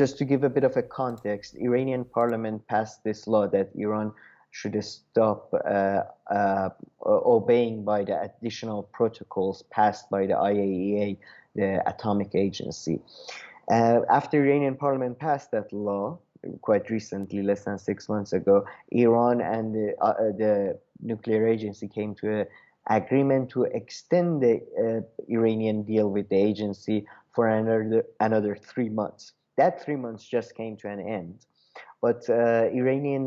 just to give a bit of a context, Iranian parliament passed this law that Iran should stop obeying by the additional protocols passed by the IAEA, the atomic agency. After Iranian parliament passed that law, quite recently, less than 6 months ago, Iran and the nuclear agency came to an agreement to extend the Iranian deal with the agency for another 3 months. That 3 months just came to an end. But Iranian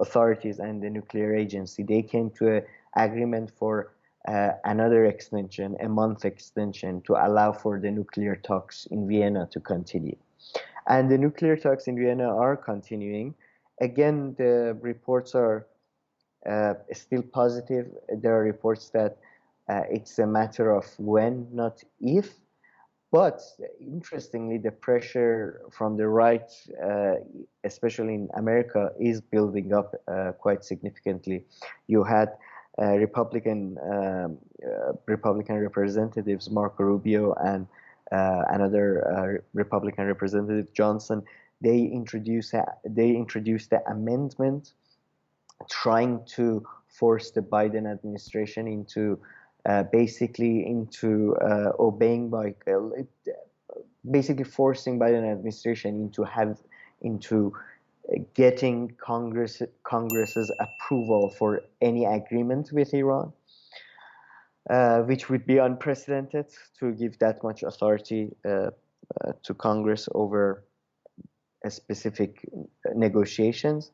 authorities and the nuclear agency, they came to an agreement for another extension, a month extension, to allow for the nuclear talks in Vienna to continue. And the nuclear talks in Vienna are continuing. Again, the reports are still positive. There are reports that it's a matter of when, not if. But interestingly, the pressure from the right, especially in America, is building up quite significantly. You had Republican representatives, Marco Rubio and another Republican representative, Johnson. They introduced the amendment trying to force the Biden administration into obeying by basically forcing Biden administration into getting Congress's approval for any agreement with Iran, which would be unprecedented to give that much authority to Congress over a specific negotiations.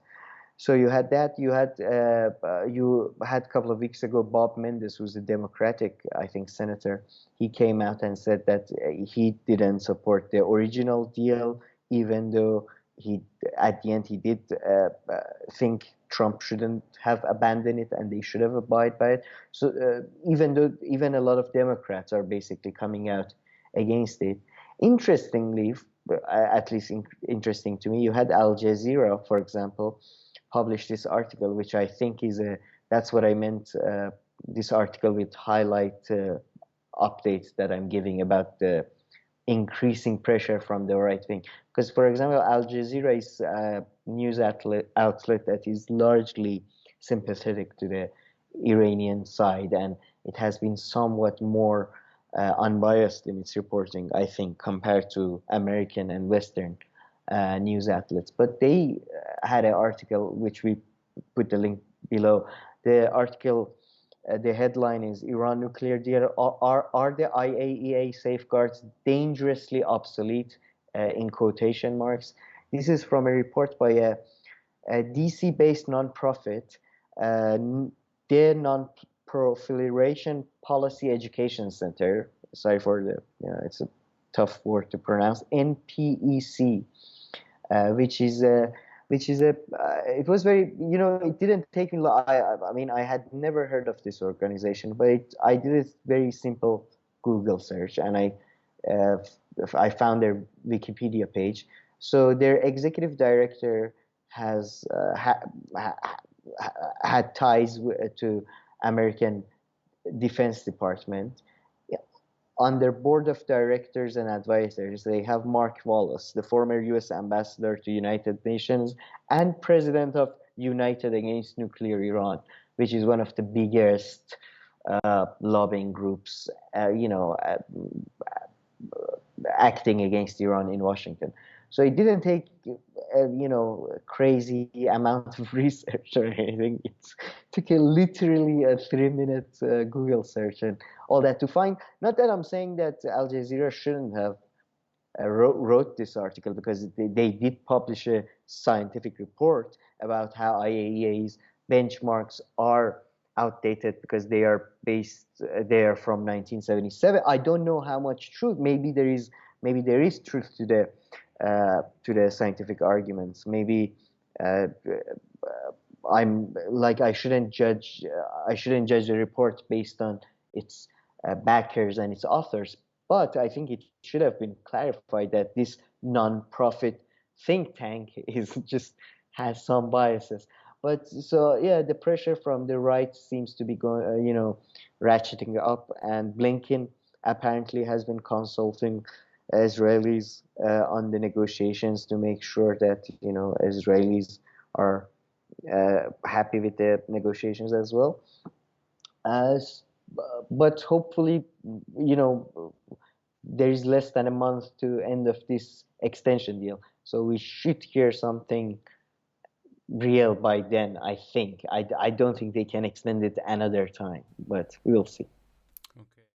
So you had that. You had a couple of weeks ago, Bob Mendes, who's a Democratic, I think, senator. He came out and said that he didn't support the original deal, even though at the end he did think Trump shouldn't have abandoned it and they should have abided by it. So even a lot of Democrats are basically coming out against it. Interestingly, at least interesting to me, you had Al Jazeera, for example, published this article, which I think that's what I meant, this article with highlight updates that I'm giving about the increasing pressure from the right wing. Because, for example, Al Jazeera is a news outlet that is largely sympathetic to the Iranian side, and it has been somewhat more unbiased in its reporting, I think, compared to American and Western news outlets. But they had an article, which we put the link below. The article, the headline is Iran nuclear deal, are the IAEA safeguards dangerously obsolete, in quotation marks. This is from a report by a DC-based nonprofit, the Non-Proliferation Policy Education Center. Sorry for it's a tough word to pronounce. NPEC, which is a it was very, it didn't take me long. I mean, I had never heard of this organization, but I did a very simple Google search, and I found their Wikipedia page. So their executive director has had ties to American Defense Department. On their board of directors and advisors, they have Mark Wallace, the former U.S. ambassador to United Nations and president of United Against Nuclear Iran, which is one of the biggest lobbying groups, acting against Iran in Washington. So it didn't take, crazy amount of research or anything. It took literally a 3-minute Google search and all that to find. Not that I'm saying that Al Jazeera shouldn't have wrote this article, because they did publish a scientific report about how IAEA's benchmarks are outdated because they are from 1977. I don't know how much truth. Maybe there is truth to the scientific arguments. Maybe I shouldn't judge the report based on its backers and its authors. But I think it should have been clarified that this non-profit think tank has some biases. But so yeah, the pressure from the right seems to be going, ratcheting up, and Blinken apparently has been consulting Israelis on the negotiations to make sure that Israelis are happy with the negotiations as well. As but hopefully, there is less than a month to end of this extension deal, so we should hear something real by then. I think. I don't think they can extend it another time, but we'll see.